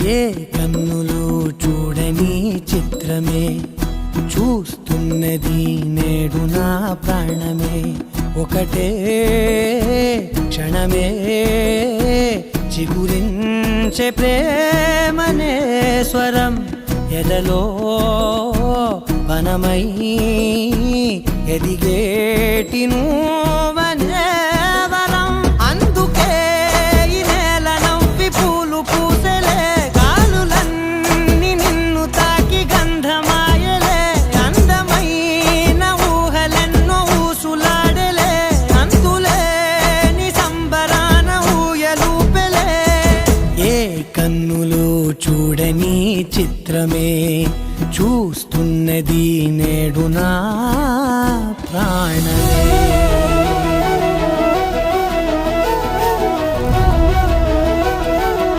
ఏ కన్నులు చూడని చిత్రమే చూస్తున్నది నేడు నా ప్రాణమే. ఒకటే క్షణమే చిగురించే ప్రేమనే స్వరం ఎదలో వనమై ఎదిగేటి నువ్వనే వరం. అందుకే ఈ నేల నవ్వి పూలు పూసెలే, గాలులన్నీ నిన్ను తాకి గంధమాయలే, అందమైన ఊహలెన్నో ఊసులాడలే, అంతులేని సంబరాన ఊయలూపెలే. ఏ కన్నులు చూడని చిత్రమే చూస్తున్నది నేడు నా ప్రాణమే.